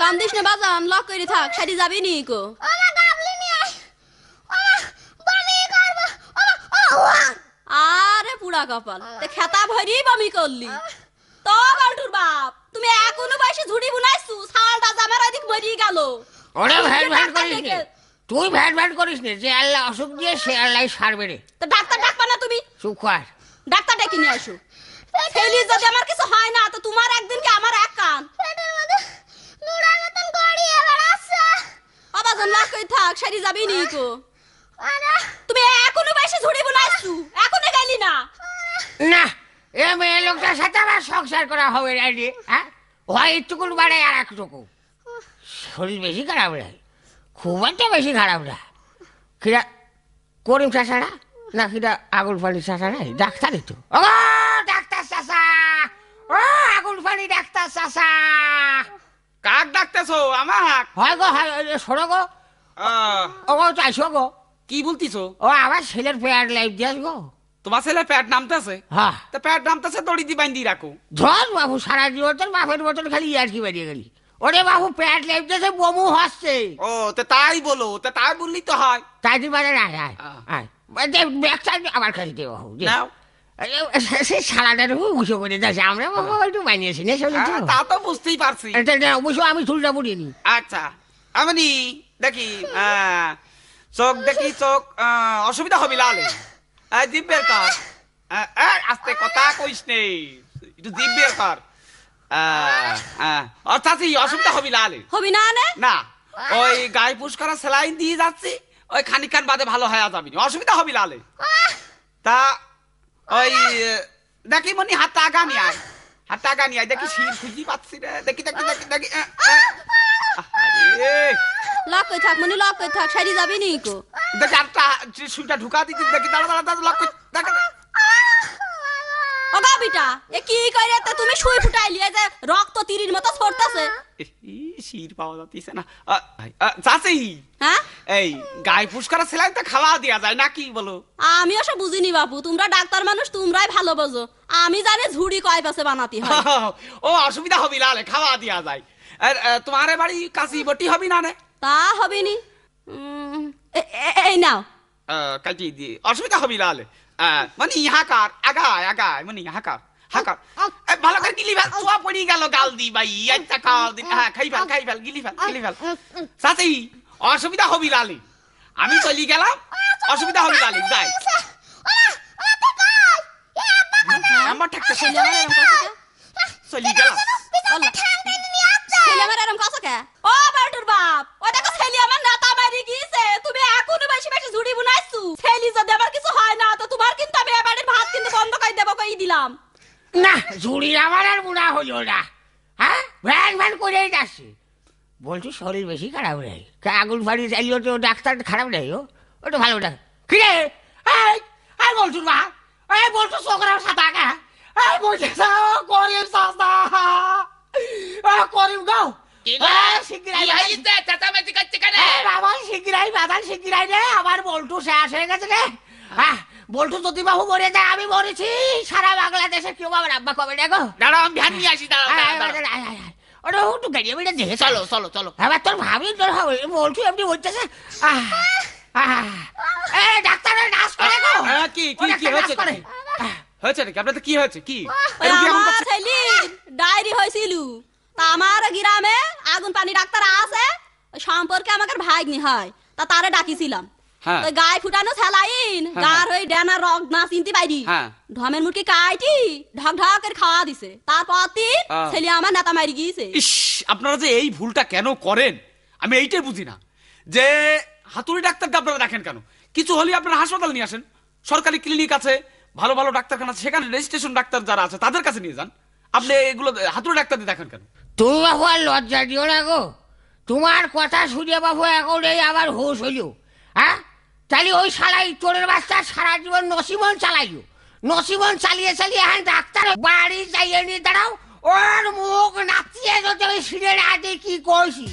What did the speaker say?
দম দিস না বাজান, লক করে থাক, সারি যাবি নি কো। আরে পুরা কপাল, তে খেতা ভরি বমি করলি তো। বালটুর বাপ, তুমি এখনো বয়সে ঝুড়ি বুনাইছু, সালটা জামার এদিক মরি গেল। ওরে ভ্যাট ভ্যাট করিস নে, তুই ভ্যাট ভ্যাট করিস নে, যে আল্লাহ অসুখ দিয়ে সে আল্লাহ সারবে রে। তো ডাক্তার ডাকবা না তুমি? চুপ কর। ডাক্তার ডেকে নিয়ে আসো। ছেলে যদি আমার কিছু হয় না তো তোমার একদিন কি আমার এক কান। বাবাজন লক করে থাক, সারি যাবি নি কো। তুমি এখনো বয়সে ঝুড়ি বুনাইছু, এখনো গেলি না। না, এ মেয়ে লোকটার সাথে আমার সংসার করা হবে না রে। হ্যাঁ, হয় একটুকুন বাড়ায় আর একটুকু। শরীর বেশি খারাপ রে, খুব একটা বেশি খারাপ রে। কিরা করিম চাষারা না কিরা আগুন পানি চাষারা ডাক্তারই তো। ও ডাক্তার চাষা, ও আগুন পানি ডাক্তার চাষা। কাক ডাকতেছো? আমাক? হয় গো, হয়। শোনো গো, ও চাইছো গো। কি বলতিছো? ও আমার ছেলের পেয়ার লাইফ দিয়াস গো। তোমার ছেলে প্যাট নামতেছে? হ্যাঁ, তা প্যাট নামতেছে, দড়ি দি বাইন্দি রাখো। ধর বাবু, সারা জীবন তোর বাপের মতন খালি ইয়ার কি বেরিয়ে গেলি। ওরে বাবু, প্যাট লাইফ দিয়েছে, বমু হচ্ছে। ও তা তাই বলো, তা তাই বললি তো হয়। তাই তুই বাজারে আয় আয় আয়, ব্যাগটা আমার কাছে দে বাবু। নাও। সে সারাটার উঁচু করে যাচ্ছে, আমরা বাবু একটু বানিয়েছি না শরীর তো। তা তো বুঝতেই পারছি। অবশ্য আমি চুলটা বুড়িয়ে নি। আচ্ছা, আমি দেখি চোখ দেখি, চোখ অসুবিধা হবে লালে। জিভ বের কর। আস্তে কথা কইস নেই, একটু জিভ বের কর। অর্থাৎ অসুবিধা হবে লালে। হবি না নে? না, ওই গায়ে পুশ করা সেলাইন দিয়ে যাচ্ছি, ওই খানিকান বাদে ভালো হয়ে যাবি, অসুবিধা হবে লালে। তা ওই দেখি মনি হাতটা আগানি আয়, হাতটা আগানি আয়, দেখি শির খুঁজি পাচ্ছি রে, দেখি দেখি দেখি দেখি। লক করে থাক মনি, লক করে থাক, সারি যাবি নি কো। দেখি আরটা সুইটা ঢুকা দিচ্ছি, দেখি দাঁড়া দাঁড়া দাঁড়া, লক দেখে। ও গাবিটা, এ কি কইরে তে তুমি সুই ফুটাইলি, এই যে রক্ত তীরের মতো ছড়তাছে। শির পাওয়া যাচ্ছে না। চাচি, হ্যাঁ, এই গায়ে পুশ করা সেলাইন তো খাওয়া দেওয়া যায় না, কি বলো? আমি ওসব বুঝিনি বাবু, তোমরা ডাক্তার মানুষ, তোমরাই ভালো বোঝো। আমি জানি ঝুড়ি কয় পাশে বানাতে হয়। ও অসুবিধা হবে লালে, খাওয়া দেওয়া যায়। আর তোমার বাড়ি কাশি বটি হবি না রে? তা হবে নি। এই নাও। কাটি দিয়ে অসুবিধা হবি লালে। মানে হাকার আগায় আগায়, মানে হাকার হাকার ভালো করে গিলি ফেল, ছোয়া পড়ি গেল গাল দি ভাই, একটা খাওয়া দিন। হ্যাঁ, খাই ফেল খাই ফেল, গিলি ফেল গিলি ফেল। সাথী অসুবিধা হবি লালি, আমি চলি গেলাম, অসুবিধা হবি লালি, যাই। আমার থাকতে ছেলে আমার এরকম কাছে কে? চলি গেলাম। ছেলে আমার এরকম কাছে কে? ও বালটুর বাপ, ও দেখো ছেলে আমার নাতা মারি গিয়েছে, তুমি এখনো বেশি বেশি ঝুড়ি বুনাইছু। ছেলে যদি আমার কিছু হয় না তো তোমার কিন্তু আমি এবারে ভাত কিন্তু বন্ধ করে দেবো, কই দিলাম। না, ঝুড়ি আমার আর বুড়া হইল না। হ্যাঁ, ভ্যান ভ্যান করেই যাচ্ছে। বলছি শরীর বেশি খারাপ রে, আগুন ফাড়ি চাইলেও তো ডাক্তার খারাপ নেই। ওটা ভালো ডাক্তার। কি রে, এই বলছুন মা, এই বলছু চোখরাও সাদা কে, এই বলছে করিম সাদা, করিম গাও। আমার বল্টু শেষ হয়ে গেছে রে। বল্টু যদি বাবু মরে যায়, আমি মরেছি, সারা বাংলাদেশে কেউ আমার আব্বা কবে দেখো। দাঁড়াও, আমি ধ্যান নিয়ে আসি। ওটা একটু গাড়ি বেড়ে দেখে চলো চলো চলো। এবার তোর ভাবি তোর হবে বলছু এমনি বলতেছে। ডাক্তারের নাচ করে গো। কি কি কি হয়েছে? হয়েছে নাকি আপনাদের? কি হয়েছে? কি আমার ছেলে ডায়রি হয়েছিল, তা আমার গ্রামে আগুন পানি ডাক্তার আছে, সম্পর্কে আমাকে ভাগ্নি হয়, তা তারে ডাকিছিলাম। তো গায়ে ফুটানো সেলাইন, গার ওই ডেনা রগ না চিনতে পাইনি, ঢমের মুরকি কাইটি ঢক ঢক করে খাওয়া দিছে। তারপর ছেলে আমার নেতা মারি গিয়েছে। ইস, আপনারা যে এই ভুলটা কেন করেন আমি এইটাই বুঝি না, যে হাতুড়ি ডাক্তারকে আপনারা দেখেন কেন? কিছু হলে আপনারা হাসপাতাল নিয়ে আসেন, সরকারি ক্লিনিক আছে, ভালো ভালো ডাক্তারখানা আছে, সেখানে রেজিস্ট্রেশন ডাক্তার যারা আছে তাদের কাছে নিয়ে যান। আপনি এগুলো হাতুড়ি ডাক্তার দিয়ে দেখেন কেন? তুমি বাবু আর লজ্জা দিও না গো, তোমার কথা শুনে বাবু এখন এই আবার হুশ হইল। হ্যাঁ, তাহলে ওই শালাই চোরের বাচ্চা সারা জীবন নসিবন চালাইও, নসিবন চালিয়ে চালিয়ে এখন ডাক্তার বাড়ি যাইয়ে নিয়ে দাঁড়াও, ওর মুখ নাচিয়ে যদি ওই সিঁড়ে না দিয়ে কি করছি।